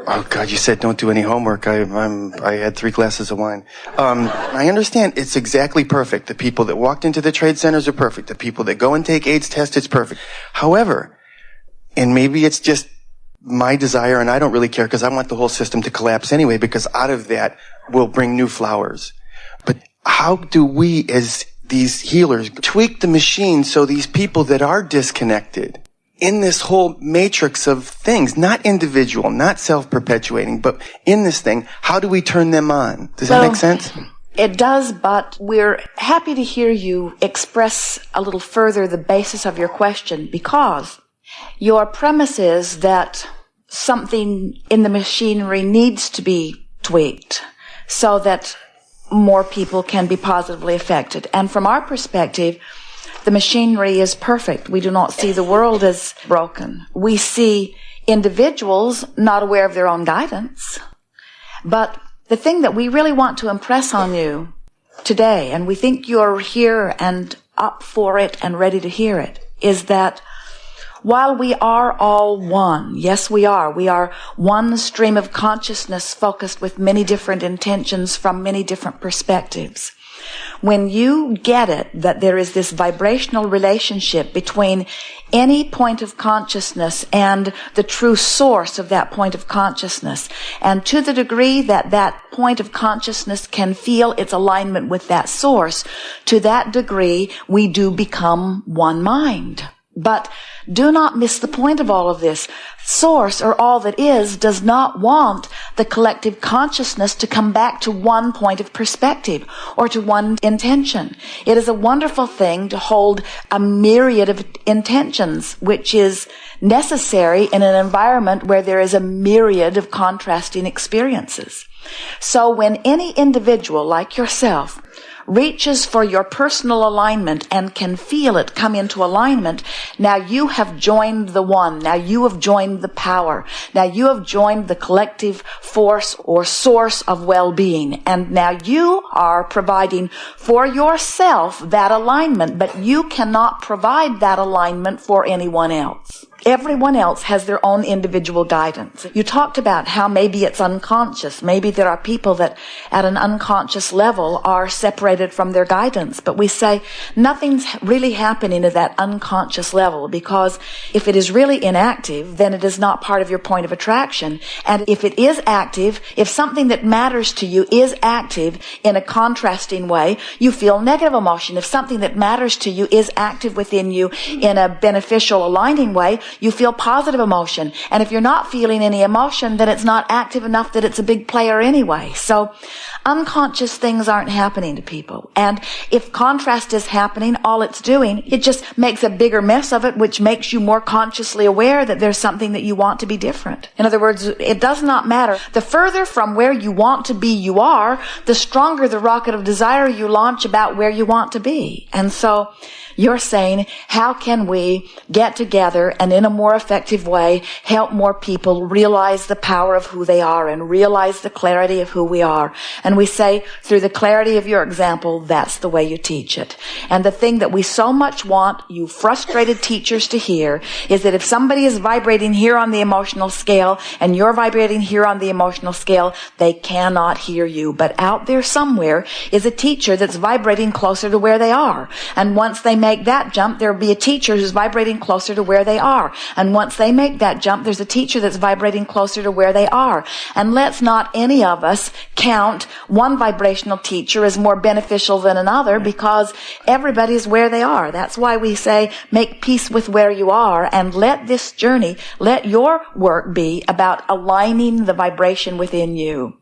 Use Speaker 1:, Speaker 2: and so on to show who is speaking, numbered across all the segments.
Speaker 1: Oh God, you said don't do any homework. I had 3 glasses of wine. I understand it's exactly perfect. The people that walked into the trade centers are perfect. The people that go and take AIDS tests, it's perfect. However, and maybe it's just my desire, and I don't really care because I want the whole system to collapse anyway, because out of that will bring new flowers. But how do we, as these healers, tweak the machine so these people that are disconnected in this whole matrix of things, not individual, not self-perpetuating, but in this thing, how do we turn them on? Does that make sense?
Speaker 2: It does, but we're happy to hear you express a little further the basis of your question, because your premise is that something in the machinery needs to be tweaked so that more people can be positively affected. And from our perspective, the machinery is perfect. We do not see the world as broken. We see individuals not aware of their own guidance. But the thing that we really want to impress on you today, and we think you're here and up for it and ready to hear it, is that while we are all one, yes we are one stream of consciousness focused with many different intentions from many different perspectives. When you get it, that there is this vibrational relationship between any point of consciousness and the true source of that point of consciousness, and to the degree that that point of consciousness can feel its alignment with that source, to that degree we do become one mind. But do not miss the point of all of this. Source, or all that is, does not want the collective consciousness to come back to one point of perspective or to one intention. It is a wonderful thing to hold a myriad of intentions, which is necessary in an environment where there is a myriad of contrasting experiences. So when any individual like yourself reaches for your personal alignment and can feel it come into alignment, now you have joined the one. Now you have joined the power. Now you have joined the collective force or source of well-being. And now you are providing for yourself that alignment, but you cannot provide that alignment for anyone else. Everyone else has their own individual guidance. You talked about how maybe it's unconscious. Maybe there are people that at an unconscious level are separated from their guidance. But we say nothing's really happening at that unconscious level, because if it is really inactive, then it is not part of your point of attraction. And if it is active, if something that matters to you is active in a contrasting way, you feel negative emotion. If something that matters to you is active within you in a beneficial, aligning way, you feel positive emotion. And if you're not feeling any emotion, then it's not active enough that it's a big player anyway. So unconscious things aren't happening to people. And if contrast is happening, all it's doing, it just makes a bigger mess of it, which makes you more consciously aware that there's something that you want to be different. In other words, it does not matter. The further from where you want to be you are, the stronger the rocket of desire you launch about where you want to be. And so you're saying, how can we get together and in a more effective way help more people realize the power of who they are and realize the clarity of who we are? And we say, through the clarity of your example, that's the way you teach it. And the thing that we so much want you frustrated teachers to hear is that if somebody is vibrating here on the emotional scale and you're vibrating here on the emotional scale, they cannot hear you. But out there somewhere is a teacher that's vibrating closer to where they are. And once they make that jump, there'll be a teacher who's vibrating closer to where they are. And once they make that jump, there's a teacher that's vibrating closer to where they are. And let's not any of us count one vibrational teacher as more beneficial than another, because everybody's where they are. That's why we say, make peace with where you are and let this journey, let your work be about aligning the vibration within you.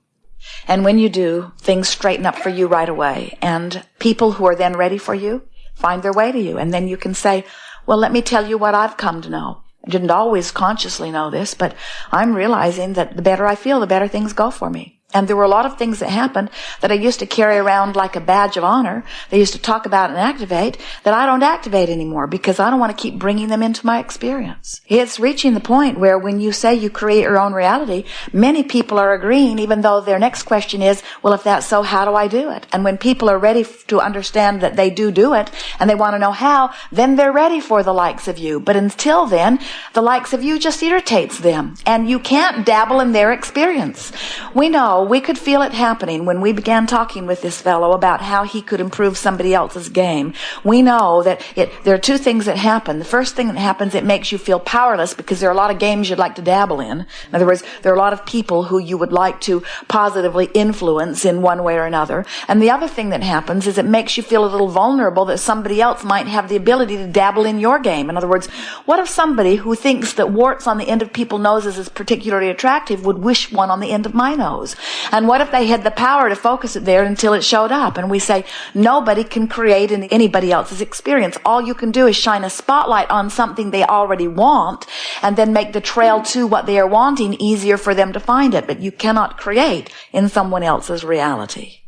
Speaker 2: And when you do, things straighten up for you right away. And people who are then ready for you find their way to you. And then you can say, well, let me tell you what I've come to know. I didn't always consciously know this, but I'm realizing that the better I feel, the better things go for me. And there were a lot of things that happened that I used to carry around like a badge of honor. They used to talk about and activate that I don't activate anymore because I don't want to keep bringing them into my experience. It's reaching the point where when you say you create your own reality, many people are agreeing, even though their next question is, well, if that's so, how do I do it? And when people are ready to understand that they do it and they want to know how, then they're ready for the likes of you. But until then, the likes of you just irritates them. And you can't dabble in their experience. We know, we could feel it happening when we began talking with this fellow about how he could improve somebody else's game. We know that there are two things that happen. The first thing that happens, it makes you feel powerless because there are a lot of games you'd like to dabble in. In other words, there are a lot of people who you would like to positively influence in one way or another. And the other thing that happens is it makes you feel a little vulnerable that somebody else might have the ability to dabble in your game. In other words, what if somebody who thinks that warts on the end of people's noses is particularly attractive would wish one on the end of my nose? And what if they had the power to focus it there until it showed up? And we say, nobody can create anybody else's experience. All you can do is shine a spotlight on something they already want and then make the trail to what they are wanting easier for them to find it. But you cannot create in someone else's reality.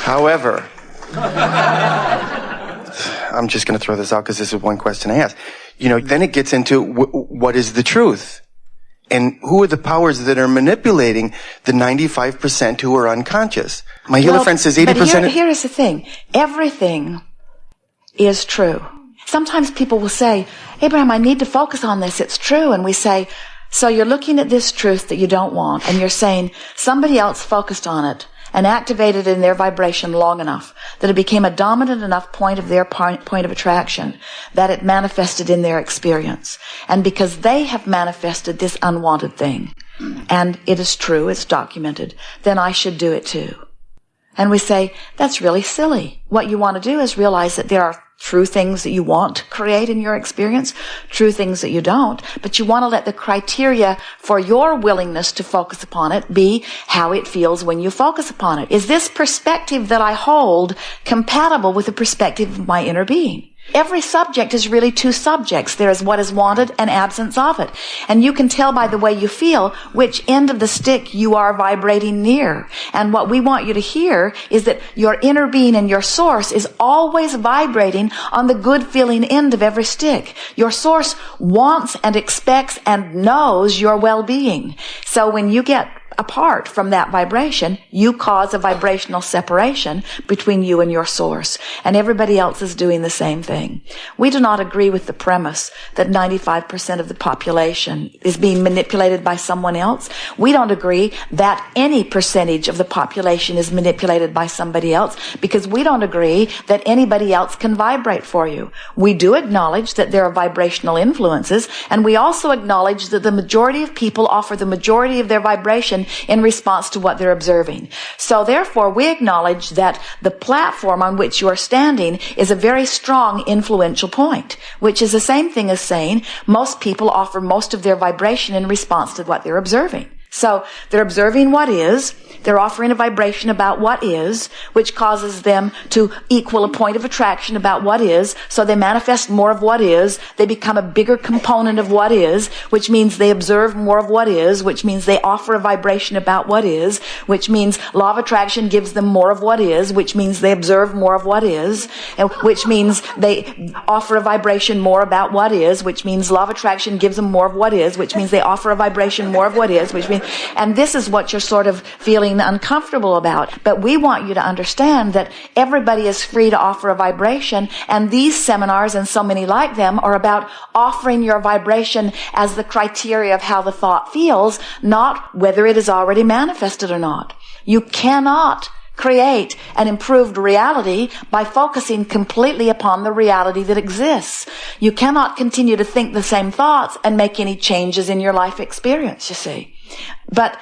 Speaker 1: However, I'm just going to throw this out because this is one question I asked. Then it gets into what is the truth? And who are the powers that are manipulating the 95% who are unconscious? My healer friend says 80%.
Speaker 2: But here's the thing. Everything is true. Sometimes people will say, Abraham, I need to focus on this. It's true. And we say, so you're looking at this truth that you don't want, and you're saying somebody else focused on it and activated in their vibration long enough that it became a dominant enough point of their point of attraction that it manifested in their experience. And because they have manifested this unwanted thing, and it is true, it's documented, then I should do it too. And we say, that's really silly. What you want to do is realize that there are true things that you want to create in your experience, true things that you don't, but you want to let the criteria for your willingness to focus upon it be how it feels when you focus upon it. Is this perspective that I hold compatible with the perspective of my inner being? Every subject is really two subjects. There is what is wanted and absence of it. And you can tell by the way you feel which end of the stick you are vibrating near. And what we want you to hear is that your inner being and your source is always vibrating on the good feeling end of every stick. Your source wants and expects and knows your well-being. So when you get apart from that vibration, you cause a vibrational separation between you and your source. And everybody else is doing the same thing. We do not agree with the premise that 95% of the population is being manipulated by someone else. We don't agree that any percentage of the population is manipulated by somebody else because we don't agree that anybody else can vibrate for you. We do acknowledge that there are vibrational influences, and we also acknowledge that the majority of people offer the majority of their vibration in response to what they're observing. So therefore, we acknowledge that the platform on which you are standing is a very strong influential point, which is the same thing as saying most people offer most of their vibration in response to what they're observing. So they're observing what is, they're offering a vibration about what is, which causes them to equal a point of attraction about what is, so they manifest more of what is, they become a bigger component of what is, which means they observe more of what is, which means they offer a vibration about what is, which means law of attraction gives them more of what is, which means they observe more of what is, and which means they offer a vibration more about what is, which means law of attraction gives them more of what is, which means they offer a vibration more of what is, which means, and this is what you're sort of feeling uncomfortable about. But we want you to understand that everybody is free to offer a vibration, and these seminars and so many like them are about offering your vibration as the criteria of how the thought feels, not whether it is already manifested or not. You cannot create an improved reality by focusing completely upon the reality that exists. You cannot continue to think the same thoughts and make any changes in your life experience, you see. But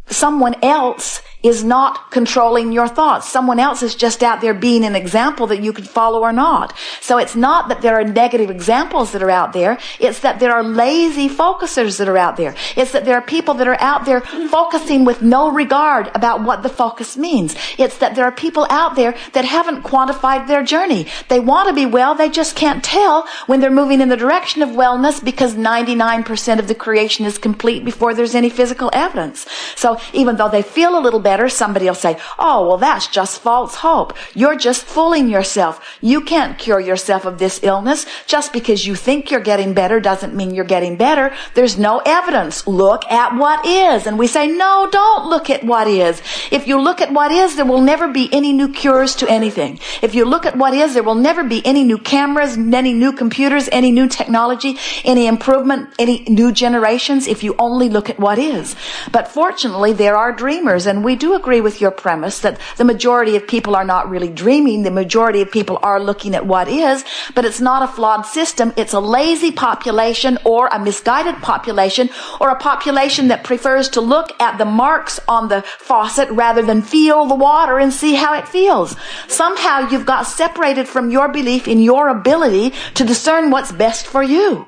Speaker 2: someone else is not controlling your thoughts. Someone else is just out there being an example that you could follow or not. So it's not that there are negative examples that are out there. It's that there are lazy focusers that are out there. It's that there are people that are out there focusing with no regard about what the focus means. It's that there are people out there that haven't quantified their journey. They want to be well, they just can't tell when they're moving in the direction of wellness because 99% of the creation is complete before there's any physical evidence. So even though they feel a little better, somebody will say, oh, well, that's just false hope. You're just fooling yourself. You can't cure yourself of this illness. Just because you think you're getting better doesn't mean you're getting better. There's no evidence. Look at what is. And we say, no, don't look at what is. If you look at what is, there will never be any new cures to anything. If you look at what is, there will never be any new cameras, any new computers, any new technology, any improvement, any new generations, if you only look at what is. But fortunately, there are dreamers, and we do agree with your premise that the majority of people are not really dreaming. The majority of people are looking at what is, but it's not a flawed system. It's a lazy population or a misguided population or a population that prefers to look at the marks on the faucet rather than feel the water and see how it feels. Somehow you've got separated from your belief in your ability to discern what's best for you.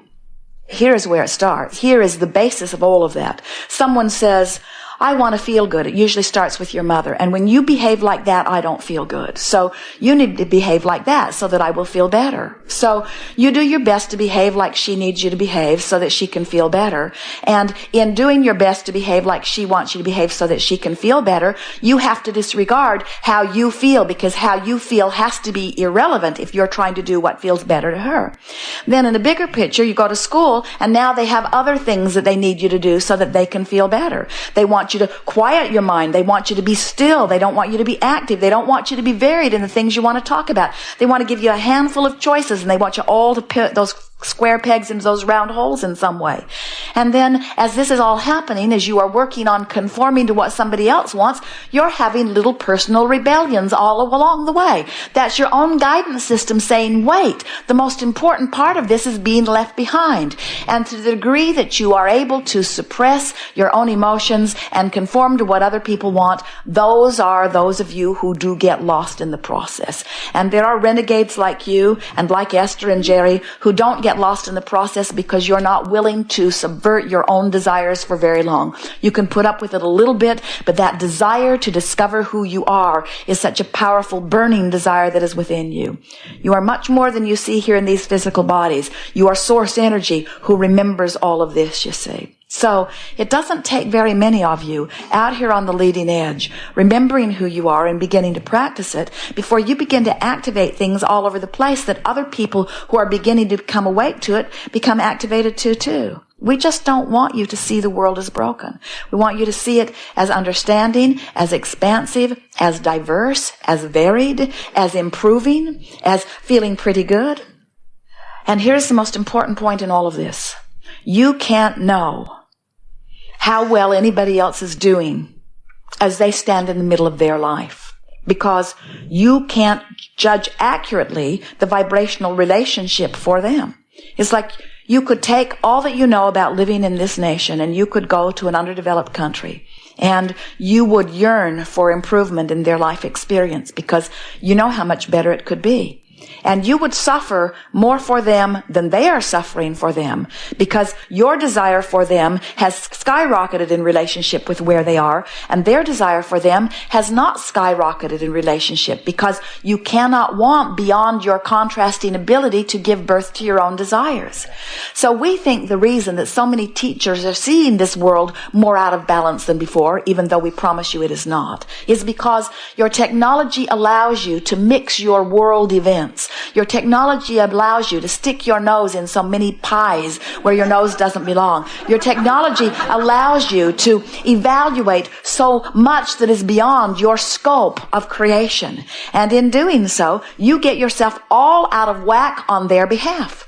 Speaker 2: Here's where it starts. Here is the basis of all of that. Someone says, I want to feel good. It usually starts with your mother. And when you behave like that, I don't feel good. So you need to behave like that so that I will feel better. So you do your best to behave like she needs you to behave so that she can feel better. And in doing your best to behave like she wants you to behave so that she can feel better, you have to disregard how you feel, because how you feel has to be irrelevant if you're trying to do what feels better to her. Then in the bigger picture, you go to school and now they have other things that they need you to do so that they can feel better. They want you to quiet your mind. They want you to be still. They don't want you to be active. They don't want you to be varied in the things you want to talk about. They want to give you a handful of choices, and they want you all to put those square pegs into those round holes in some way. And then as this is all happening, as you are working on conforming to what somebody else wants, you're having little personal rebellions all along the way. That's your own guidance system saying, wait, the most important part of this is being left behind. And to the degree that you are able to suppress your own emotions and conform to what other people want, those are those of you who do get lost in the process. And there are renegades like you and like Esther and Jerry who don't get lost in the process because you're not willing to subvert your own desires for very long. You can put up with it a little bit, but that desire to discover who you are is such a powerful burning desire that is within you. You are much more than you see here in these physical bodies. You are source energy who remembers all of this, you see. So it doesn't take very many of you out here on the leading edge, remembering who you are and beginning to practice it before you begin to activate things all over the place that other people who are beginning to become awake to it become activated to too. We just don't want you to see the world as broken. We want you to see it as understanding, as expansive, as diverse, as varied, as improving, as feeling pretty good. And here's the most important point in all of this. You can't know how well anybody else is doing as they stand in the middle of their life, because you can't judge accurately the vibrational relationship for them. It's like you could take all that you know about living in this nation and you could go to an underdeveloped country and you would yearn for improvement in their life experience because you know how much better it could be. And you would suffer more for them than they are suffering for them, because your desire for them has skyrocketed in relationship with where they are, and their desire for them has not skyrocketed in relationship, because you cannot want beyond your contrasting ability to give birth to your own desires. So we think the reason that so many teachers are seeing this world more out of balance than before, even though we promise you it is not, is because your technology allows you to mix your world events. Your technology allows you to stick your nose in so many pies where your nose doesn't belong. Your technology allows you to evaluate so much that is beyond your scope of creation. And in doing so, you get yourself all out of whack on their behalf.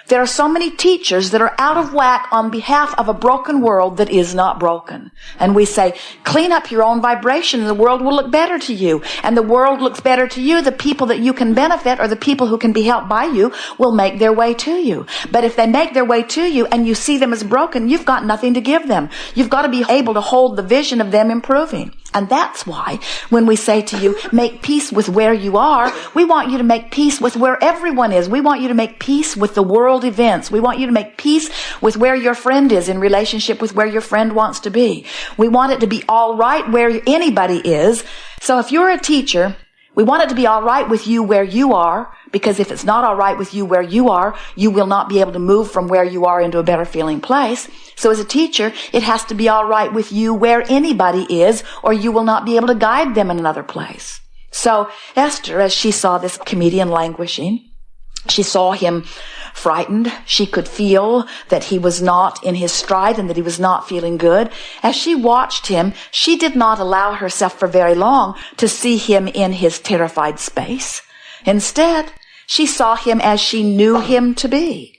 Speaker 2: There are so many teachers that are out of whack on behalf of a broken world that is not broken. And we say, clean up your own vibration and the world will look better to you. And the world looks better to you. The people that you can benefit or the people who can be helped by you will make their way to you. But if they make their way to you and you see them as broken, you've got nothing to give them. You've got to be able to hold the vision of them improving. And that's why when we say to you, make peace with where you are, we want you to make peace with where everyone is. We want you to make peace with the world events. We want you to make peace with where your friend is in relationship with where your friend wants to be. We want it to be all right where anybody is. So if you're a teacher, we want it to be all right with you where you are, because if it's not all right with you where you are, you will not be able to move from where you are into a better feeling place. So as a teacher, it has to be all right with you where anybody is, or you will not be able to guide them in another place. So Esther, as she saw this comedian languishing, she saw him frightened. She could feel that he was not in his stride and that he was not feeling good. As she watched him, she did not allow herself for very long to see him in his terrified space. Instead, she saw him as she knew him to be.